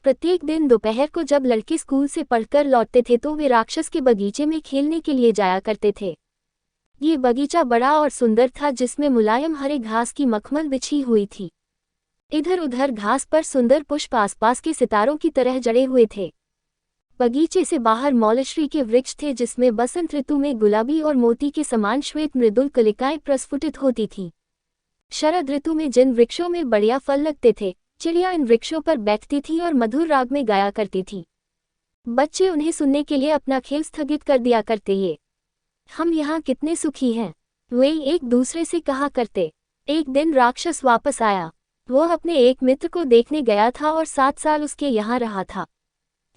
प्रत्येक दिन दोपहर को जब लड़के स्कूल से पढ़कर लौटते थे तो वे राक्षस के बगीचे में खेलने के लिए जाया करते थे। ये बगीचा बड़ा और सुंदर था जिसमें मुलायम हरे घास की मखमल बिछी हुई थी। इधर उधर घास पर सुंदर पुष्प आसपास के सितारों की तरह जड़े हुए थे। बगीचे से बाहर मौलश्री के वृक्ष थे जिसमें बसंत ऋतु में गुलाबी और मोती के समान श्वेत मृदुल कलिकाएं प्रस्फुटित होती थीं। शरद ऋतु में जिन वृक्षों में बढ़िया फल लगते थे, चिड़िया इन वृक्षों पर बैठती थीं और मधुर राग में गाया करती थीं। बच्चे उन्हें सुनने के लिए अपना खेल स्थगित कर दिया करते। ये हम यहाँ कितने सुखी हैं, वे एक दूसरे से कहा करते। एक दिन राक्षस वापस आया। वह अपने एक मित्र को देखने गया था और 7 साल उसके यहाँ रहा था।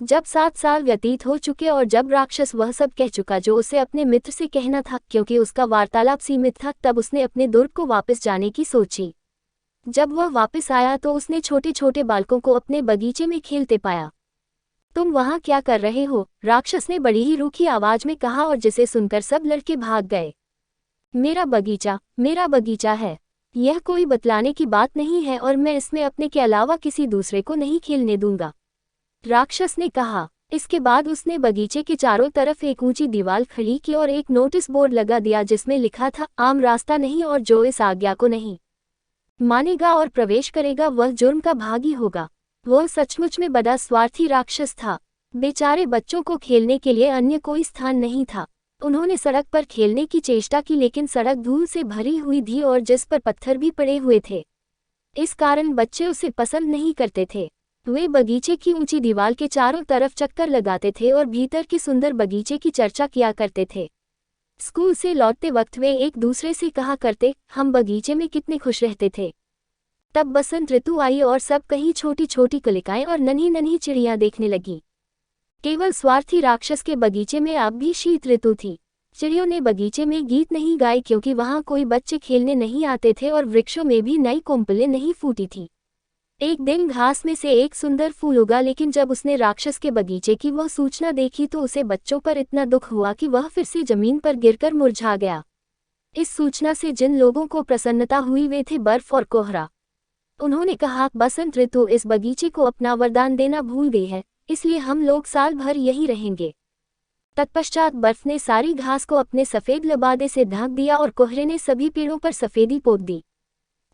जब 7 साल व्यतीत हो चुके और जब राक्षस वह सब कह चुका जो उसे अपने मित्र से कहना था, क्योंकि उसका वार्तालाप सीमित था, तब उसने अपने दुर्ग को वापस जाने की सोची। जब वह वापस आया तो उसने छोटे छोटे बालकों को अपने बगीचे में खेलते पाया। तुम वहाँ क्या कर रहे हो? राक्षस ने बड़ी ही रूखी आवाज में कहा और जिसे सुनकर सब लड़के भाग गए। मेरा बगीचा है, यह कोई बतलाने की बात नहीं है और मैं इसमें अपने के अलावा किसी दूसरे को नहीं खेलने दूंगा, राक्षस ने कहा। इसके बाद उसने बगीचे के चारों तरफ एक ऊंची दीवार खड़ी की और एक नोटिस बोर्ड लगा दिया जिसमें लिखा था, आम रास्ता नहीं और जो इस आज्ञा को नहीं मानेगा और प्रवेश करेगा वह जुर्म का भागी होगा। वह सचमुच में बड़ा स्वार्थी राक्षस था। बेचारे बच्चों को खेलने के लिए अन्य कोई स्थान नहीं था। उन्होंने सड़क पर खेलने की चेष्टा की लेकिन सड़क धूल से भरी हुई थी और जिस पर पत्थर भी पड़े हुए थे। इस कारण बच्चे उसे पसंद नहीं करते थे। वे बगीचे की ऊंची दीवार के चारों तरफ चक्कर लगाते थे और भीतर के सुंदर बगीचे की चर्चा किया करते थे। स्कूल से लौटते वक्त वे एक दूसरे से कहा करते, हम बगीचे में कितने खुश रहते थे। तब बसंत ऋतु आई और सब कहीं छोटी छोटी कलिकाएं और नन्ही नन्ही चिड़ियां देखने लगी। केवल स्वार्थी राक्षस के बगीचे में अब भी शीत ऋतु थी। चिड़ियों ने बगीचे में गीत नहीं गाए क्योंकि वहां कोई बच्चे खेलने नहीं आते थे और वृक्षों में भी नई कोम्पलें नहीं फूटी थी। एक दिन घास में से एक सुंदर फूल उगा लेकिन जब उसने राक्षस के बगीचे की वह सूचना देखी तो उसे बच्चों पर इतना दुख हुआ कि वह फिर से जमीन पर गिरकर मुरझा गया। इस सूचना से जिन लोगों को प्रसन्नता हुई वे थे बर्फ और कोहरा। उन्होंने कहा, बसंत ऋतु इस बगीचे को अपना वरदान देना भूल गई है, इसलिए हम लोग साल भर यही रहेंगे। तत्पश्चात बर्फ ने सारी घास को अपने सफ़ेद लबादे से ढक दिया और कोहरे ने सभी पेड़ों पर सफ़ेदी पोत दी।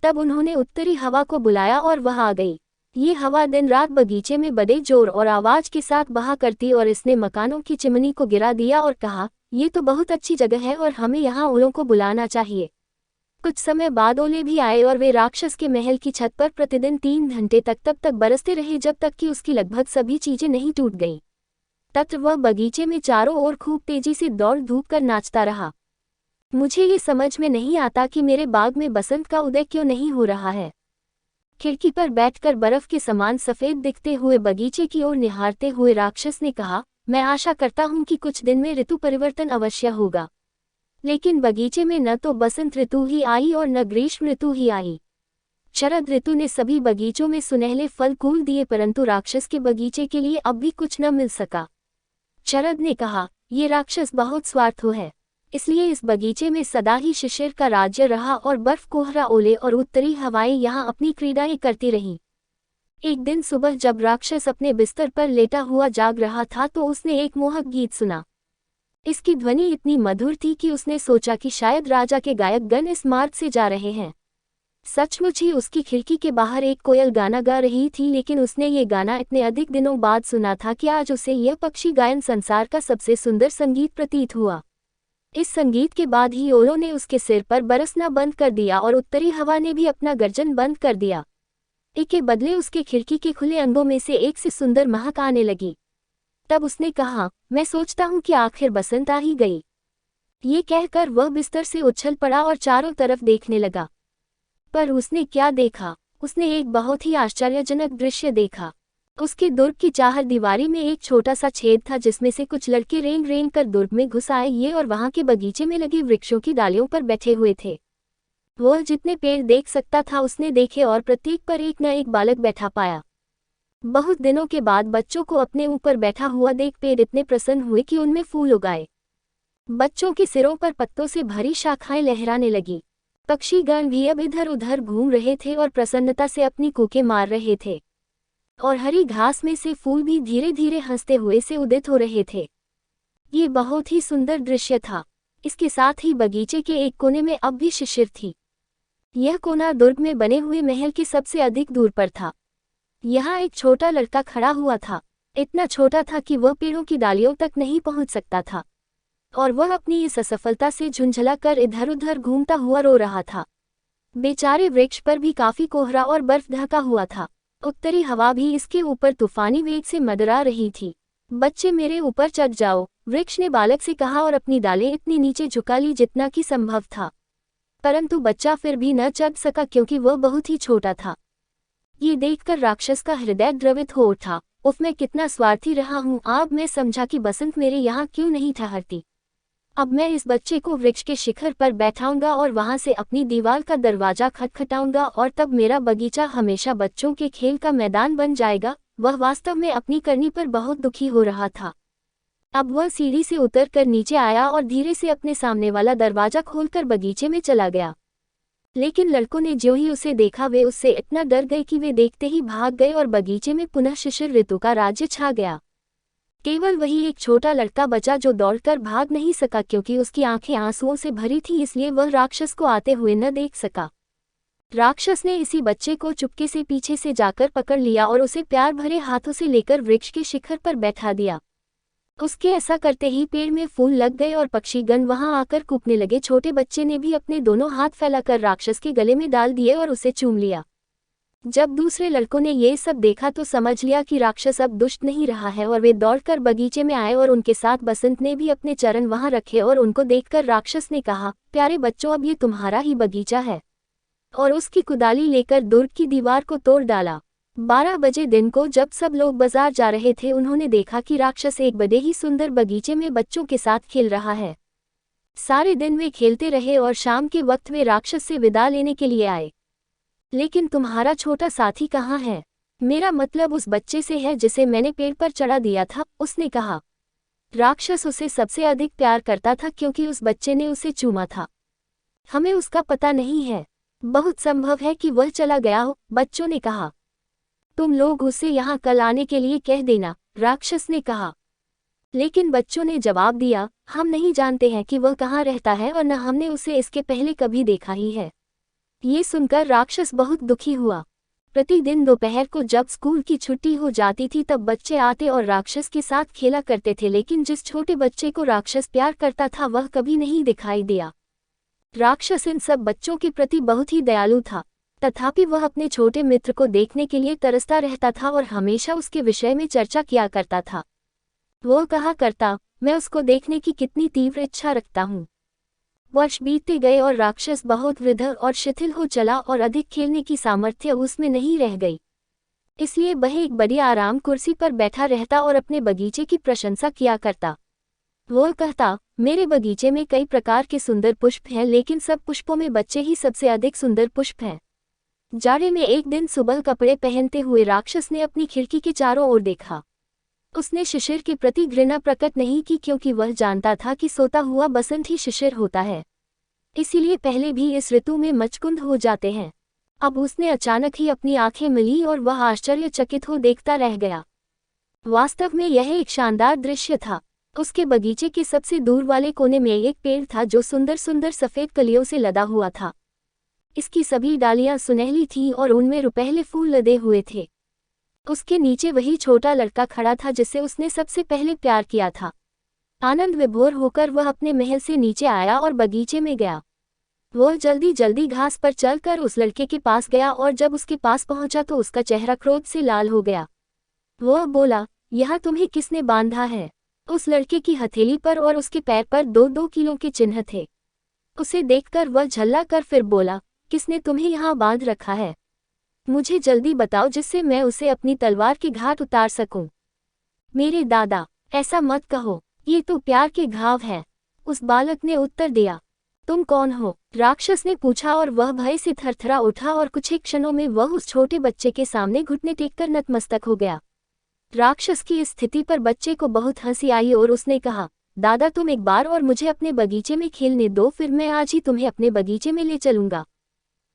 तब उन्होंने उत्तरी हवा को बुलाया और वह आ गई। ये हवा दिन रात बगीचे में बड़े जोर और आवाज के साथ बहा करती और इसने मकानों की चिमनी को गिरा दिया और कहा, ये तो बहुत अच्छी जगह है और हमें यहाँ ओलों को बुलाना चाहिए। कुछ समय बाद ओले भी आए और वे राक्षस के महल की छत पर प्रतिदिन 3 घंटे तब तक बरसते रहे जब तक कि उसकी लगभग सभी चीजें नहीं टूट गईं। तब वह बगीचे में चारों ओर खूब तेजी से दौड़ धूप कर नाचता रहा। मुझे ये समझ में नहीं आता कि मेरे बाग में बसंत का उदय क्यों नहीं हो रहा है। खिड़की पर बैठकर बर्फ के समान सफेद दिखते हुए बगीचे की ओर निहारते हुए राक्षस ने कहा, मैं आशा करता हूँ कि कुछ दिन में ऋतु परिवर्तन अवश्य होगा। लेकिन बगीचे में न तो बसंत ऋतु ही आई और न ग्रीष्म ऋतु ही आई। शरद ऋतु ने सभी बगीचों में सुनहले फल फूल दिए परंतु राक्षस के बगीचे के लिए अब भी कुछ न मिल सका। शरद ने कहा, ये राक्षस बहुत स्वार्थु है, इसलिए इस बगीचे में सदा ही शिशिर का राज्य रहा और बर्फ कोहरा ओले और उत्तरी हवाएं यहाँ अपनी क्रीड़ाएं करती रहीं। एक दिन सुबह जब राक्षस अपने बिस्तर पर लेटा हुआ जाग रहा था तो उसने एक मोहक गीत सुना। इसकी ध्वनि इतनी मधुर थी कि उसने सोचा कि शायद राजा के गायक गण इस मार्ग से जा रहे हैं। सचमुच ही उसकी खिड़की के बाहर एक कोयल गाना गा रही थी, लेकिन उसने ये गाना इतने अधिक दिनों बाद सुना था कि आज उसे यह पक्षी गायन संसार का सबसे सुंदर संगीत प्रतीत हुआ। इस संगीत के बाद ही ओलों ने उसके सिर पर बरसना बंद कर दिया और उत्तरी हवा ने भी अपना गर्जन बंद कर दिया। इसके बदले उसके खिड़की के खुले अंगों में से एक से सुंदर महक आने लगी। तब उसने कहा, मैं सोचता हूँ कि आखिर बसंत आ ही गई। ये कहकर वह बिस्तर से उछल पड़ा और चारों तरफ देखने लगा। पर उसने क्या देखा? उसने एक बहुत ही आश्चर्यजनक दृश्य देखा। उसके दुर्ग की चार दीवारी में एक छोटा सा छेद था जिसमें से कुछ लड़के रेंग रेंग कर दुर्ग में घुस आए ये और वहां के बगीचे में लगे वृक्षों की डालियों पर बैठे हुए थे। वह जितने पेड़ देख सकता था उसने देखे और प्रत्येक पर एक न एक बालक बैठा पाया। बहुत दिनों के बाद बच्चों को अपने ऊपर बैठा हुआ देख पेड़ इतने प्रसन्न हुए कि उनमें फूल उगाए। बच्चों के सिरों पर पत्तों से भरी शाखाएं लहराने लगी। पक्षीगण भी अब इधर उधर घूम रहे थे और प्रसन्नता से अपनी कूकें मार रहे थे। और हरी घास में से फूल भी धीरे धीरे हंसते हुए से उदित हो रहे थे। ये बहुत ही सुंदर दृश्य था। इसके साथ ही बगीचे के एक कोने में अब भी शिशिर थी। यह कोना दुर्ग में बने हुए महल के सबसे अधिक दूर पर था। यहाँ एक छोटा लड़का खड़ा हुआ था। इतना छोटा था कि वह पेड़ों की डालियों तक नहीं पहुंच सकता था, और वह अपनी इस असफलता से झुंझला कर इधर उधर घूमता हुआ रो रहा था। बेचारे वृक्ष पर भी काफी कोहरा और बर्फ ढका हुआ था। उत्तरी हवा भी इसके ऊपर तूफानी वेग से मंडरा रही थी। बच्चे, मेरे ऊपर चढ़ जाओ, वृक्ष ने बालक से कहा और अपनी डालें इतनी नीचे झुका ली जितना कि संभव था। परंतु बच्चा फिर भी न चढ़ सका क्योंकि वह बहुत ही छोटा था। ये देखकर राक्षस का हृदय द्रवित हो उठा। उफ, मैं कितना स्वार्थी रहा हूँ। अब मैं समझा कि बसंत मेरे यहाँ क्यों नहीं ठहरती। अब मैं इस बच्चे को वृक्ष के शिखर पर बैठाऊंगा और वहां से अपनी दीवार का दरवाजा खटखटाऊंगा, और तब मेरा बगीचा हमेशा बच्चों के खेल का मैदान बन जाएगा। वह वास्तव में अपनी करनी पर बहुत दुखी हो रहा था। अब वह सीढ़ी से उतरकर नीचे आया और धीरे से अपने सामने वाला दरवाजा खोलकर बगीचे में चला गया। लेकिन लड़कों ने ज्यों ही उसे देखा वे उससे इतना डर गए कि वे देखते ही भाग गए और बगीचे में पुनः शिशिर ऋतु का राज्य छा गया। केवल वही एक छोटा लड़का बचा जो दौड़कर भाग नहीं सका क्योंकि उसकी आंखें आंसुओं से भरी थी, इसलिए वह राक्षस को आते हुए न देख सका। राक्षस ने इसी बच्चे को चुपके से पीछे से जाकर पकड़ लिया और उसे प्यार भरे हाथों से लेकर वृक्ष के शिखर पर बैठा दिया। उसके ऐसा करते ही पेड़ में फूल लग गए और पक्षीगण वहां आकर कूकने लगे। छोटे बच्चे ने भी अपने दोनों हाथ फैलाकर राक्षस के गले में डाल दिए और उसे चूम लिया। जब दूसरे लड़कों ने ये सब देखा तो समझ लिया कि राक्षस अब दुष्ट नहीं रहा है, और वे दौड़कर बगीचे में आए और उनके साथ बसंत ने भी अपने चरण वहां रखे। और उनको देखकर राक्षस ने कहा, प्यारे बच्चों, अब ये तुम्हारा ही बगीचा है। और उसकी कुदाली लेकर दुर्ग की दीवार को तोड़ डाला। 12 बजे दिन को जब सब लोग बाजार जा रहे थे, उन्होंने देखा कि राक्षस एक बड़े ही सुंदर बगीचे में बच्चों के साथ खेल रहा है। सारे दिन वे खेलते रहे और शाम के वक्त वे राक्षस से विदा लेने के लिए आए। लेकिन तुम्हारा छोटा साथी कहाँ है? मेरा मतलब उस बच्चे से है जिसे मैंने पेड़ पर चढ़ा दिया था, उसने कहा। राक्षस उसे सबसे अधिक प्यार करता था क्योंकि उस बच्चे ने उसे चूमा था। हमें उसका पता नहीं है, बहुत संभव है कि वह चला गया हो, बच्चों ने कहा। तुम लोग उसे यहाँ कल आने के लिए कह देना, राक्षस ने कहा। लेकिन बच्चों ने जवाब दिया, हम नहीं जानते हैं कि वह कहाँ रहता है और न हमने उसे इसके पहले कभी देखा ही है। ये सुनकर राक्षस बहुत दुखी हुआ। प्रतिदिन दोपहर को जब स्कूल की छुट्टी हो जाती थी तब बच्चे आते और राक्षस के साथ खेला करते थे, लेकिन जिस छोटे बच्चे को राक्षस प्यार करता था वह कभी नहीं दिखाई दिया। राक्षस इन सब बच्चों के प्रति बहुत ही दयालु था, तथापि वह अपने छोटे मित्र को देखने के लिए तरसता रहता था और हमेशा उसके विषय में चर्चा किया करता था। वो कहा करता, मैं उसको देखने की कितनी तीव्र इच्छा रखता हूँ। वर्ष बीतते गए और राक्षस बहुत वृद्ध और शिथिल हो चला और अधिक खेलने की सामर्थ्य उसमें नहीं रह गई। इसलिए वह एक बड़ी आराम कुर्सी पर बैठा रहता और अपने बगीचे की प्रशंसा किया करता। वो कहता, मेरे बगीचे में कई प्रकार के सुंदर पुष्प हैं, लेकिन सब पुष्पों में बच्चे ही सबसे अधिक सुंदर पुष्प हैं। जाड़े में एक दिन सुबह कपड़े पहनते हुए राक्षस ने अपनी खिड़की के चारों ओर देखा। उसने शिशिर के प्रति घृणा प्रकट नहीं की क्योंकि वह जानता था कि सोता हुआ बसंत ही शिशिर होता है, इसीलिए पहले भी इस ऋतु में मचकुंद हो जाते हैं। अब उसने अचानक ही अपनी आंखें मिली और वह आश्चर्यचकित हो देखता रह गया। वास्तव में यह एक शानदार दृश्य था। उसके बगीचे के सबसे दूर वाले कोने में एक पेड़ था जो सुंदर सुंदर सफ़ेद कलियों से लदा हुआ था। इसकी सभी डालियां सुनहली थीं और उनमें रुपहले फूल लदे हुए थे। उसके नीचे वही छोटा लड़का खड़ा था जिससे उसने सबसे पहले प्यार किया था। आनंद विभोर होकर वह अपने महल से नीचे आया और बगीचे में गया। वह जल्दी जल्दी घास पर चलकर उस लड़के के पास गया और जब उसके पास पहुंचा तो उसका चेहरा क्रोध से लाल हो गया। वह बोला, यह तुम्हें किसने बांधा है? उस लड़के की हथेली पर और उसके पैर पर 2-2 कीलों के चिन्ह थे। उसे देखकर वह झल्ला कर फिर बोला, किसने तुम्हें यहाँ बांध रखा है? मुझे जल्दी बताओ जिससे मैं उसे अपनी तलवार के घाट उतार सकूं। मेरे दादा, ऐसा मत कहो, ये तो प्यार के घाव है, उस बालक ने उत्तर दिया। तुम कौन हो? राक्षस ने पूछा और वह भय से थरथरा उठा और कुछ ही क्षणों में वह उस छोटे बच्चे के सामने घुटने टेककर नतमस्तक हो गया। राक्षस की इस स्थिति पर बच्चे को बहुत हंसी आई और उसने कहा, दादा तुम एक बार और मुझे अपने बगीचे में खेलने दो, फिर मैं आज ही तुम्हें अपने बगीचे में ले चलूंगा।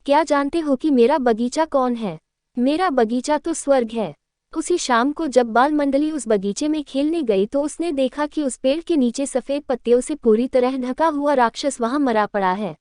क्या जानते हो कि मेरा बगीचा कौन है? मेरा बगीचा तो स्वर्ग है। उसी शाम को जब बाल मंडली उस बगीचे में खेलने गई तो उसने देखा कि उस पेड़ के नीचे सफ़ेद पत्तियों से पूरी तरह ढका हुआ राक्षस वहां मरा पड़ा है।